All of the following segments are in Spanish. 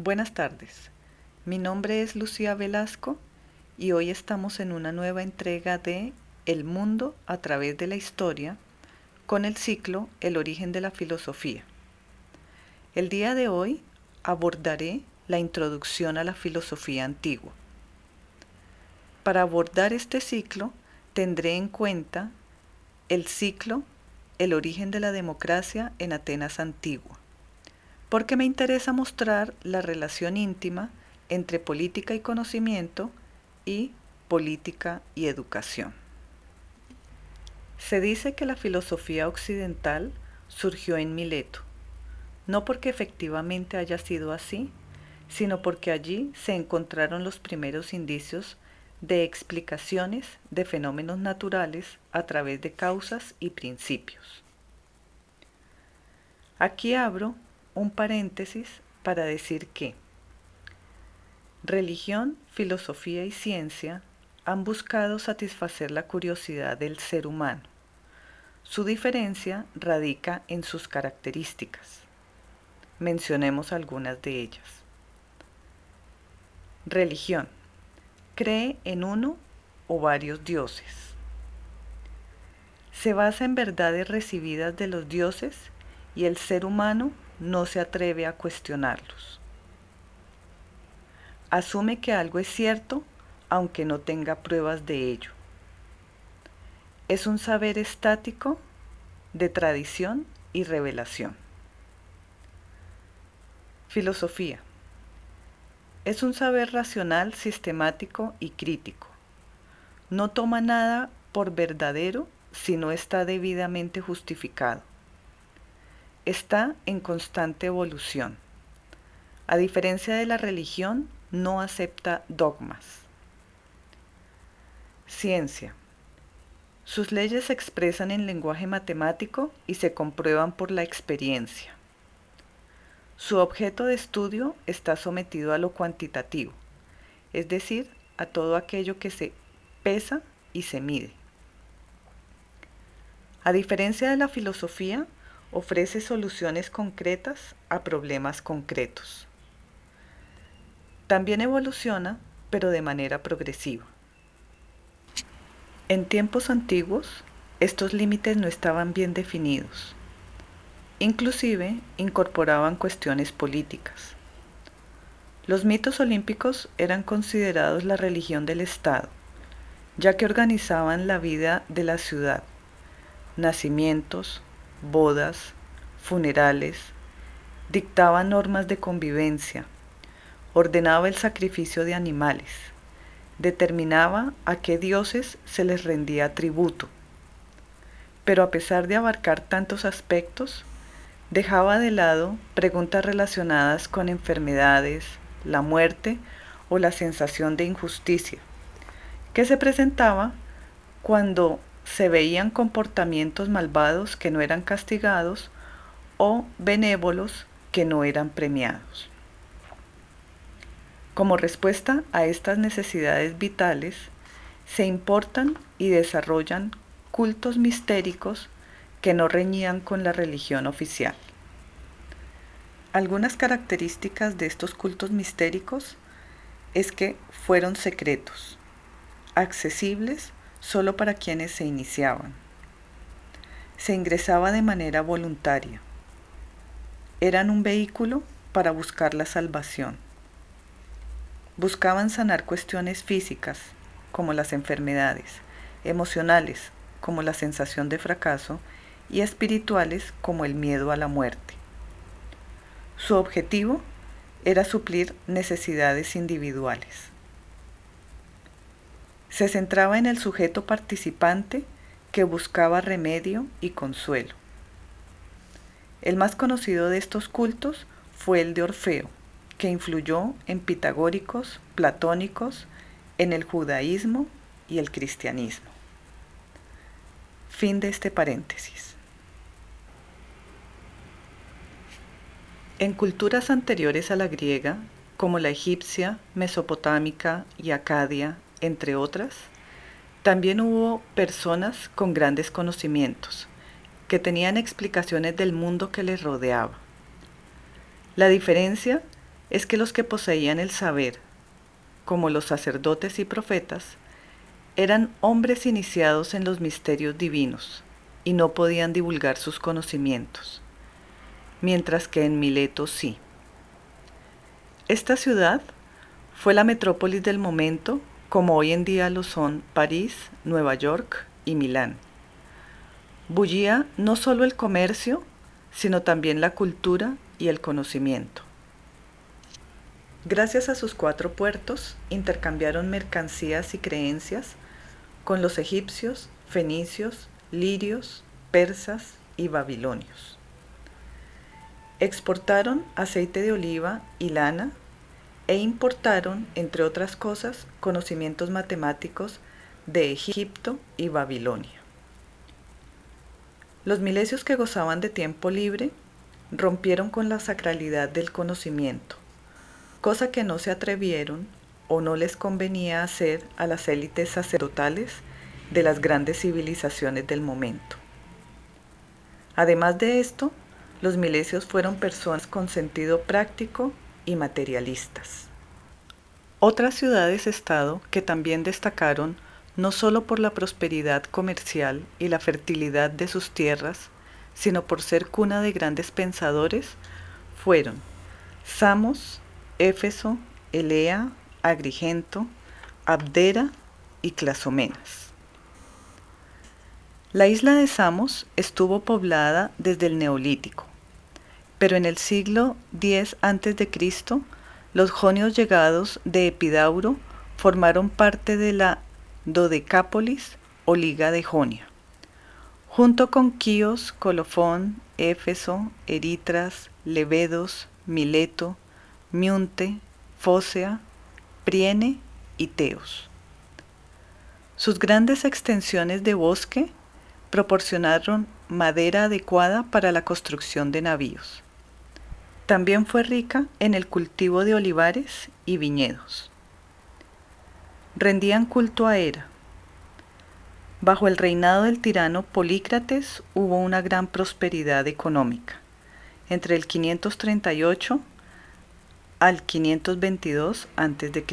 Buenas tardes, mi nombre es Lucía Velasco y hoy estamos en una nueva entrega de El mundo a través de la historia con el ciclo El origen de la filosofía. El día de hoy abordaré la introducción a la filosofía antigua. Para abordar este ciclo tendré en cuenta el ciclo El origen de la democracia en Atenas antigua, porque me interesa mostrar la relación íntima entre política y conocimiento y política y educación. Se dice que la filosofía occidental surgió en Mileto, no porque efectivamente haya sido así, sino porque allí se encontraron los primeros indicios de explicaciones de fenómenos naturales a través de causas y principios. Aquí abro un paréntesis para decir que religión, filosofía y ciencia han buscado satisfacer la curiosidad del ser humano. Su diferencia radica en sus características. Mencionemos algunas de ellas. Religión. Cree en uno o varios dioses. Se basa en verdades recibidas de los dioses y el ser humano no se atreve a cuestionarlos. Asume que algo es cierto aunque no tenga pruebas de ello. Es un saber estático de tradición y revelación. Filosofía. Es un saber racional, sistemático y crítico. No toma nada por verdadero si no está debidamente justificado. Está en constante evolución. A diferencia de la religión, no acepta dogmas. Ciencia. Sus leyes se expresan en lenguaje matemático y se comprueban por la experiencia. Su objeto de estudio está sometido a lo cuantitativo, es decir, a todo aquello que se pesa y se mide. A diferencia de la filosofía, ofrece soluciones concretas a problemas concretos. También evoluciona, pero de manera progresiva. En tiempos antiguos, estos límites no estaban bien definidos. Inclusive, incorporaban cuestiones políticas. Los mitos olímpicos eran considerados la religión del Estado, ya que organizaban la vida de la ciudad, nacimientos, bodas, funerales, dictaban normas de convivencia, ordenaba el sacrificio de animales, determinaba a qué dioses se les rendía tributo. Pero a pesar de abarcar tantos aspectos, dejaba de lado preguntas relacionadas con enfermedades, la muerte o la sensación de injusticia, que se presentaba cuando se veían comportamientos malvados que no eran castigados o benévolos que no eran premiados. Como respuesta a estas necesidades vitales, se importan y desarrollan cultos mistéricos que no reñían con la religión oficial. Algunas características de estos cultos mistéricos es que fueron secretos, accesibles solo para quienes se iniciaban. Se ingresaba de manera voluntaria. Eran un vehículo para buscar la salvación. Buscaban sanar cuestiones físicas, como las enfermedades, emocionales, como la sensación de fracaso, y espirituales, como el miedo a la muerte. Su objetivo era suplir necesidades individuales. Se centraba en el sujeto participante que buscaba remedio y consuelo. El más conocido de estos cultos fue el de Orfeo, que influyó en pitagóricos, platónicos, en el judaísmo y el cristianismo. Fin de este paréntesis. En culturas anteriores a la griega, como la egipcia, mesopotámica y acadia, entre otras, también hubo personas con grandes conocimientos, que tenían explicaciones del mundo que les rodeaba. La diferencia es que los que poseían el saber, como los sacerdotes y profetas, eran hombres iniciados en los misterios divinos y no podían divulgar sus conocimientos, mientras que en Mileto sí. Esta ciudad fue la metrópolis del momento, como hoy en día lo son París, Nueva York y Milán. Bullía no solo el comercio, sino también la cultura y el conocimiento. Gracias a sus 4 puertos, intercambiaron mercancías y creencias con los egipcios, fenicios, lirios, persas y babilonios. Exportaron aceite de oliva y lana e importaron, entre otras cosas, conocimientos matemáticos de Egipto y Babilonia. Los milesios que gozaban de tiempo libre rompieron con la sacralidad del conocimiento, cosa que no se atrevieron o no les convenía hacer a las élites sacerdotales de las grandes civilizaciones del momento. Además de esto, los milesios fueron personas con sentido práctico y materialistas. Otras ciudades-estado que también destacaron no solo por la prosperidad comercial y la fertilidad de sus tierras, sino por ser cuna de grandes pensadores, fueron Samos, Éfeso, Elea, Agrigento, Abdera y Clazomenas. La isla de Samos estuvo poblada desde el Neolítico, pero en el siglo X a.C., los jonios llegados de Epidauro formaron parte de la Dodecápolis o Liga de Jonia, junto con Quíos, Colofón, Éfeso, Eritras, Lebedos, Mileto, Miunte, Fócea, Priene y Teos. Sus grandes extensiones de bosque proporcionaron madera adecuada para la construcción de navíos. También fue rica en el cultivo de olivares y viñedos. Rendían culto a Hera. Bajo el reinado del tirano Polícrates hubo una gran prosperidad económica, entre el 538 al 522 a.C.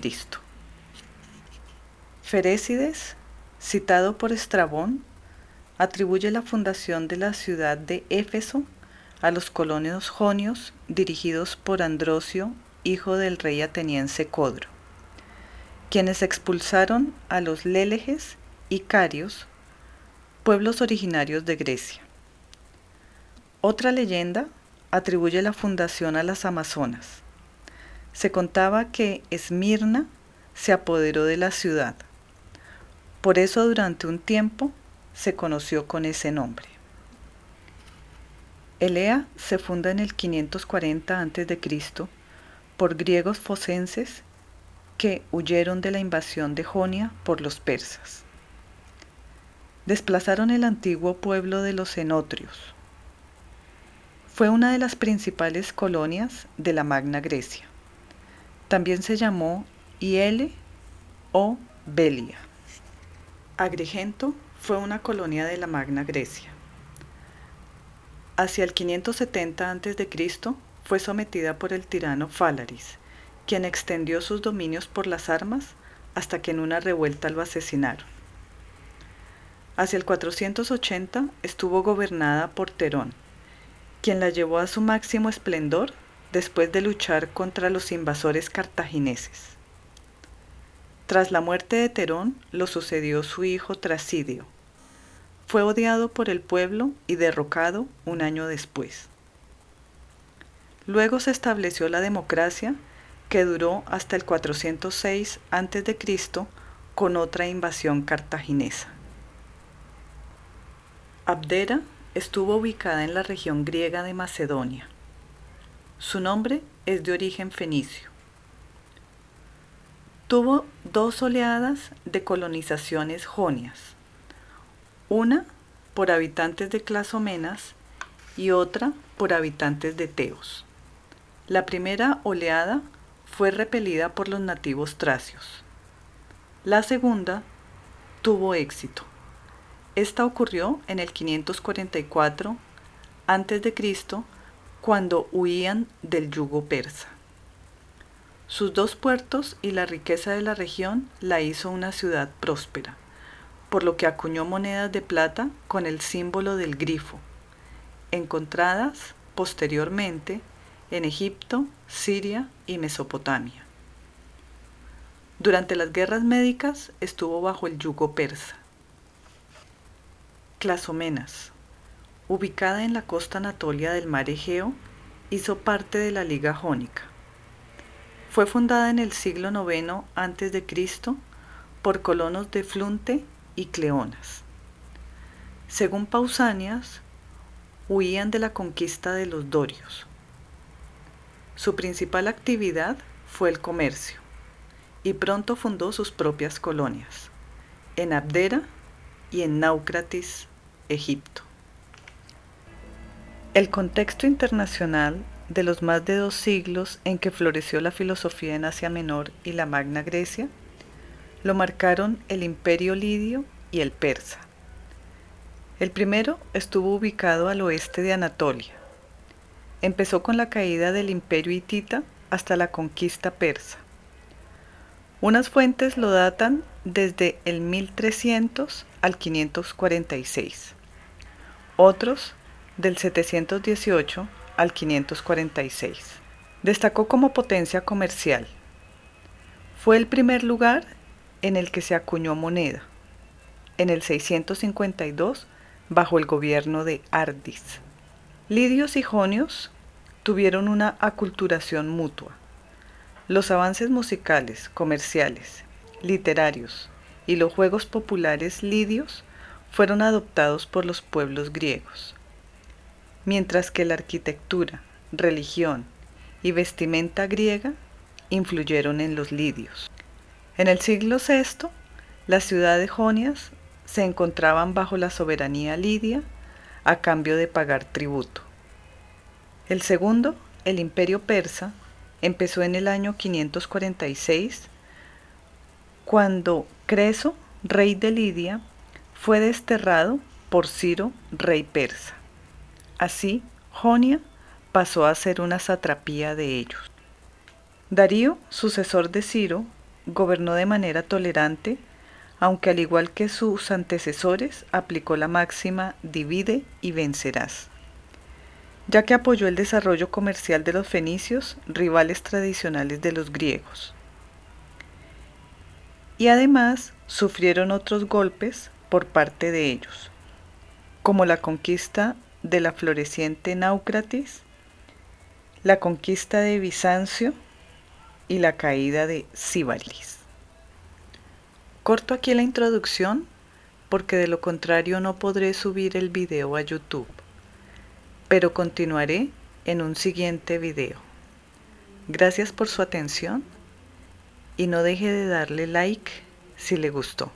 Ferécides, citado por Estrabón, atribuye la fundación de la ciudad de Éfeso a los colonos jonios dirigidos por Androcio, hijo del rey ateniense Codro, quienes expulsaron a los léleges y carios, pueblos originarios de Grecia. Otra leyenda atribuye la fundación a las amazonas. Se contaba que Esmirna se apoderó de la ciudad. Por eso durante un tiempo se conoció con ese nombre. Elea se funda en el 540 a.C. por griegos focenses que huyeron de la invasión de Jonia por los persas. Desplazaron el antiguo pueblo de los cenotrios. Fue una de las principales colonias de la Magna Grecia. También se llamó Iele o Belia. Agrigento fue una colonia de la Magna Grecia. Hacia el 570 a.C. fue sometida por el tirano Fálaris, quien extendió sus dominios por las armas hasta que en una revuelta lo asesinaron. Hacia el 480 estuvo gobernada por Terón, quien la llevó a su máximo esplendor después de luchar contra los invasores cartagineses. Tras la muerte de Terón, lo sucedió su hijo Trasidio. Fue odiado por el pueblo y derrocado un año después. Luego se estableció la democracia, que duró hasta el 406 a.C. con otra invasión cartaginesa. Abdera estuvo ubicada en la región griega de Macedonia. Su nombre es de origen fenicio. Tuvo 2 oleadas de colonizaciones jonias, una por habitantes de Clazomenas y otra por habitantes de Teos. La primera oleada fue repelida por los nativos tracios. La segunda tuvo éxito. Esta ocurrió en el 544 a.C., cuando huían del yugo persa. Sus 2 puertos y la riqueza de la región la hizo una ciudad próspera, por lo que acuñó monedas de plata con el símbolo del grifo, encontradas posteriormente en Egipto, Siria y Mesopotamia. Durante las guerras médicas estuvo bajo el yugo persa. Clazomenas, ubicada en la costa anatolia del mar Egeo, hizo parte de la Liga Jónica. Fue fundada en el siglo IX a.C. por colonos de Flunte y Cleonas. Según Pausanias, huían de la conquista de los dorios. Su principal actividad fue el comercio, y pronto fundó sus propias colonias, en Abdera y en Náucratis, Egipto. El contexto internacional de los más de 2 siglos en que floreció la filosofía en Asia Menor y la Magna Grecia, lo marcaron el Imperio Lidio y el Persa. El primero estuvo ubicado al oeste de Anatolia. Empezó con la caída del Imperio Hitita hasta la conquista persa. Unas fuentes lo datan desde el 1300 al 546, otros del 718 al 546. Destacó como potencia comercial. Fue el primer lugar en el que se acuñó moneda, en el 652 bajo el gobierno de Ardis. Lidios y jonios tuvieron una aculturación mutua. Los avances musicales, comerciales, literarios y los juegos populares lidios fueron adoptados por los pueblos griegos, mientras que la arquitectura, religión y vestimenta griega influyeron en los lidios. En el siglo VI, las ciudades jonias se encontraban bajo la soberanía lidia a cambio de pagar tributo. El segundo, el imperio persa, empezó en el año 546, cuando Creso, rey de Lidia, fue desterrado por Ciro, rey persa. Así, Jonia pasó a ser una satrapía de ellos. Darío, sucesor de Ciro, gobernó de manera tolerante, aunque al igual que sus antecesores aplicó la máxima divide y vencerás, ya que apoyó el desarrollo comercial de los fenicios, rivales tradicionales de los griegos. Y además sufrieron otros golpes por parte de ellos, como la conquista de la floreciente Náucratis, la conquista de Bizancio y la caída de Síbaris. Corto aquí la introducción porque de lo contrario no podré subir el video a YouTube, pero continuaré en un siguiente video. Gracias por su atención y no deje de darle like si le gustó.